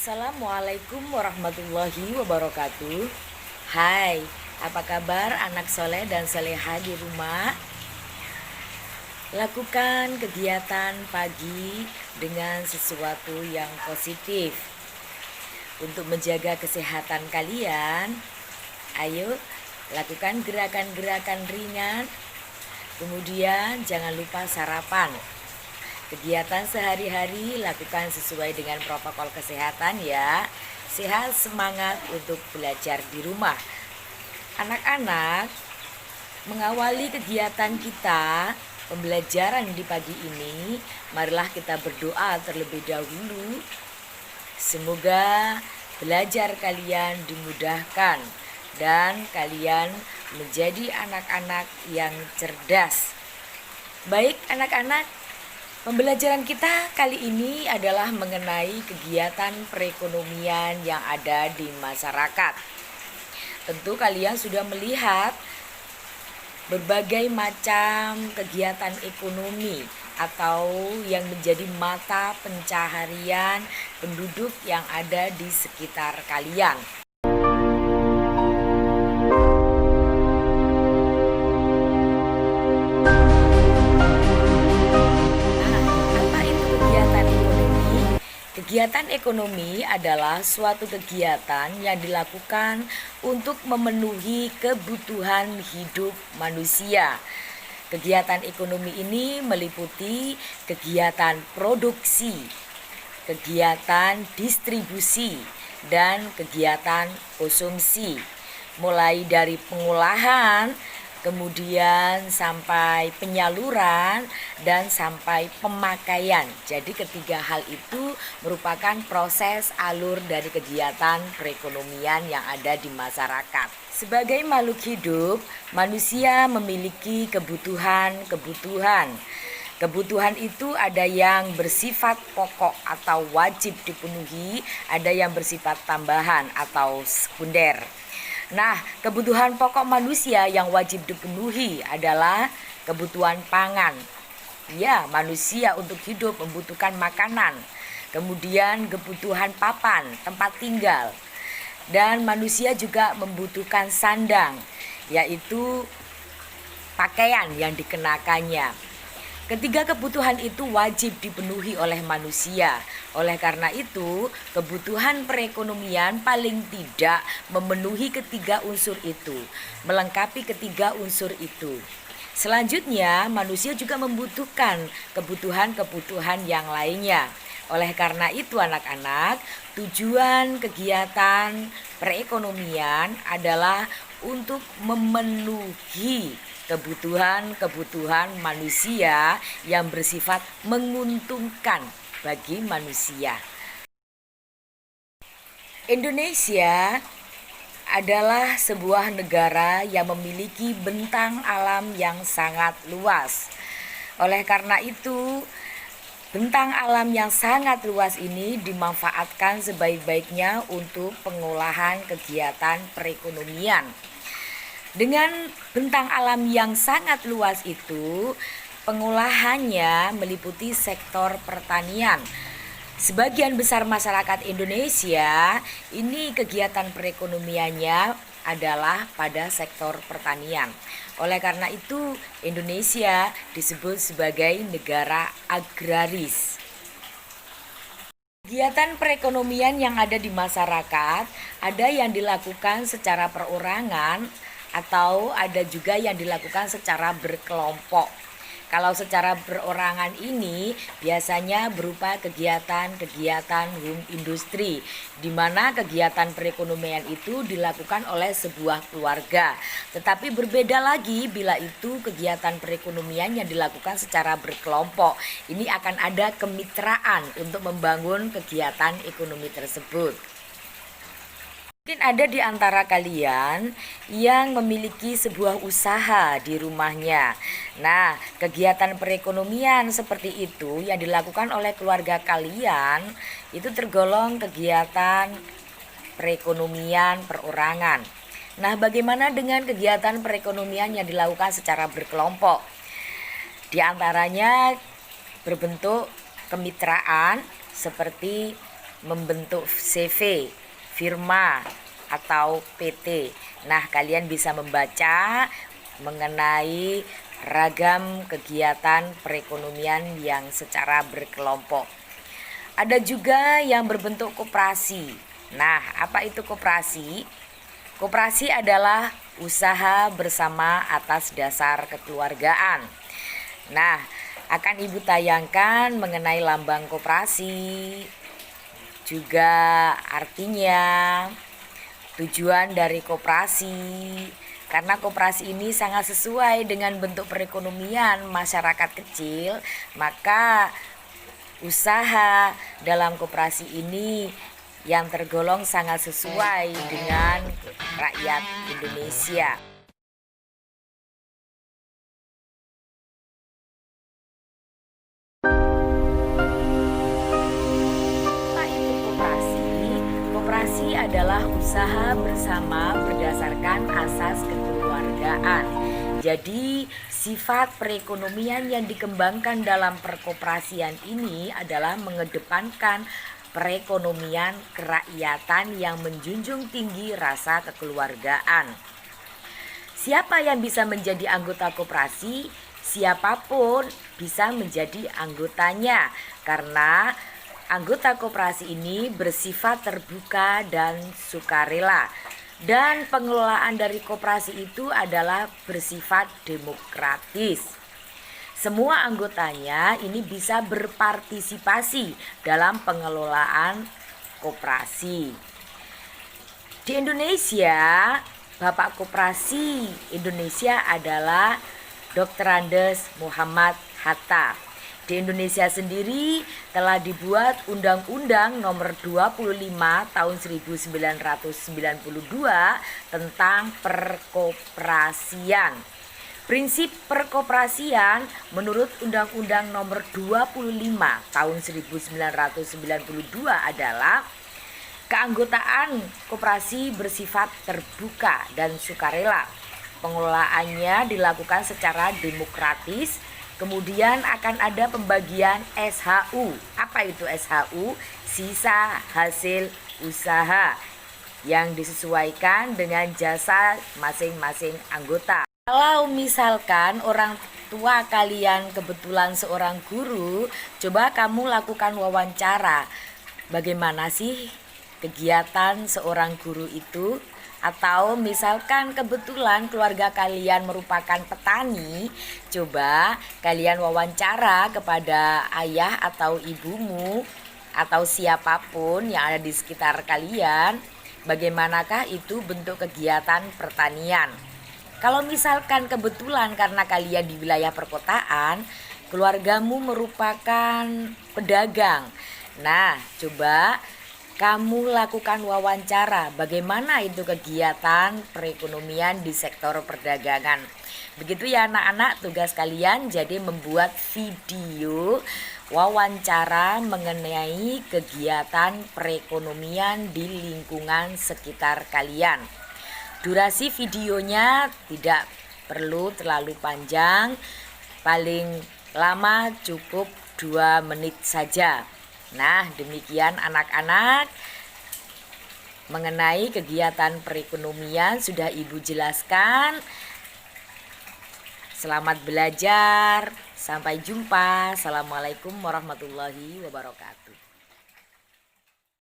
Assalamualaikum warahmatullahi wabarakatuh. Hai, apa kabar anak soleh dan soleha di rumah? Lakukan kegiatan pagi dengan sesuatu yang positif. Untuk menjaga kesehatan kalian, ayo lakukan gerakan-gerakan ringan. Kemudian jangan lupa sarapan. Kegiatan sehari-hari lakukan sesuai dengan protokol kesehatan ya. Sehat semangat untuk belajar di rumah. Anak-anak, mengawali kegiatan kita pembelajaran di pagi ini, marilah kita berdoa terlebih dahulu. Semoga belajar kalian dimudahkan dan kalian menjadi anak-anak yang cerdas. Baik anak-anak, pembelajaran kita kali ini adalah mengenai kegiatan perekonomian yang ada di masyarakat. Tentu kalian sudah melihat berbagai macam kegiatan ekonomi atau yang menjadi mata pencaharian penduduk yang ada di sekitar kalian. Kegiatan ekonomi adalah suatu kegiatan yang dilakukan untuk memenuhi kebutuhan hidup manusia. Kegiatan ekonomi ini meliputi kegiatan produksi, kegiatan distribusi, dan kegiatan konsumsi. Mulai dari pengolahan, kemudian sampai penyaluran dan sampai pemakaian. Jadi ketiga hal itu merupakan proses alur dari kegiatan perekonomian yang ada di masyarakat. Sebagai makhluk hidup, manusia memiliki kebutuhan. Kebutuhan itu ada yang bersifat pokok atau wajib dipenuhi, ada yang bersifat tambahan atau sekunder. Nah, kebutuhan pokok manusia yang wajib dipenuhi adalah kebutuhan pangan. Ya, manusia untuk hidup membutuhkan makanan. Kemudian kebutuhan papan, tempat tinggal. Dan manusia juga membutuhkan sandang, yaitu pakaian yang dikenakannya. Ketiga kebutuhan itu wajib dipenuhi oleh manusia. Oleh karena itu, kebutuhan perekonomian paling tidak memenuhi ketiga unsur itu, melengkapi ketiga unsur itu. Selanjutnya, manusia juga membutuhkan kebutuhan-kebutuhan yang lainnya. Oleh karena itu anak-anak, tujuan kegiatan perekonomian adalah untuk memenuhi kebutuhan-kebutuhan manusia yang bersifat menguntungkan bagi manusia. Indonesia adalah sebuah negara yang memiliki bentang alam yang sangat luas. Oleh karena itu, bentang alam yang sangat luas ini dimanfaatkan sebaik-baiknya untuk pengolahan kegiatan perekonomian. Dengan bentang alam yang sangat luas itu, pengolahannya meliputi sektor pertanian. Sebagian besar masyarakat Indonesia ini kegiatan perekonomiannya adalah pada sektor pertanian. Oleh karena itu, Indonesia disebut sebagai negara agraris. Kegiatan perekonomian yang ada di masyarakat ada yang dilakukan secara perorangan atau ada juga yang dilakukan secara berkelompok. Kalau secara perorangan ini biasanya berupa kegiatan-kegiatan home industri, di mana kegiatan perekonomian itu dilakukan oleh sebuah keluarga. Tetapi berbeda lagi bila itu kegiatan perekonomian yang dilakukan secara berkelompok. Ini akan ada kemitraan untuk membangun kegiatan ekonomi tersebut. Mungkin ada di antara kalian yang memiliki sebuah usaha di rumahnya. Nah, kegiatan perekonomian seperti itu yang dilakukan oleh keluarga kalian itu tergolong kegiatan perekonomian perorangan. Nah, bagaimana dengan kegiatan perekonomian yang dilakukan secara berkelompok? Di antaranya berbentuk kemitraan seperti membentuk CV, firma, atau PT. Nah, kalian bisa membaca mengenai ragam kegiatan perekonomian yang secara berkelompok. Ada juga yang berbentuk koperasi. Nah, apa itu koperasi? Koperasi adalah usaha bersama atas dasar kekeluargaan. Nah, akan Ibu tayangkan mengenai lambang koperasi, juga artinya, tujuan dari koperasi. Karena koperasi ini sangat sesuai dengan bentuk perekonomian masyarakat kecil, maka usaha dalam koperasi ini yang tergolong sangat sesuai dengan rakyat Indonesia. Apa itu koperasi? Koperasi adalah usaha bersama berdasarkan asas kekeluargaan. Jadi, sifat perekonomian yang dikembangkan dalam perkoperasian ini adalah mengedepankan perekonomian kerakyatan yang menjunjung tinggi rasa kekeluargaan. Siapa yang bisa menjadi anggota koperasi? Siapapun bisa menjadi anggotanya, karena anggota koperasi ini bersifat terbuka dan sukarela. Dan pengelolaan dari koperasi itu adalah bersifat demokratis. Semua anggotanya ini bisa berpartisipasi dalam pengelolaan koperasi. Di Indonesia, Bapak Koperasi Indonesia adalah Dr. Andes Muhammad Hatta. Di Indonesia sendiri telah dibuat Undang-Undang Nomor 25 Tahun 1992 tentang perkoperasian. Prinsip perkoperasian menurut Undang-Undang Nomor 25 Tahun 1992 adalah keanggotaan koperasi bersifat terbuka dan sukarela. Pengelolaannya dilakukan secara demokratis. Kemudian akan ada pembagian SHU. Apa itu SHU? Sisa hasil usaha yang disesuaikan dengan jasa masing-masing anggota. Kalau misalkan orang tua kalian kebetulan seorang guru, coba kamu lakukan wawancara. Bagaimana sih kegiatan seorang guru itu? Atau misalkan kebetulan keluarga kalian merupakan petani, coba kalian wawancara kepada ayah atau ibumu atau siapapun yang ada di sekitar kalian, bagaimanakah itu bentuk kegiatan pertanian. Kalau misalkan kebetulan karena kalian di wilayah perkotaan, keluargamu merupakan pedagang. Nah, coba kamu lakukan wawancara bagaimana itu kegiatan perekonomian di sektor perdagangan. Begitu ya anak-anak, tugas kalian jadi membuat video wawancara mengenai kegiatan perekonomian di lingkungan sekitar kalian. Durasi videonya tidak perlu terlalu panjang, paling lama cukup 2 menit saja. Nah, demikian anak-anak, mengenai kegiatan perekonomian sudah Ibu jelaskan. Selamat belajar, sampai jumpa. Assalamualaikum warahmatullahi wabarakatuh.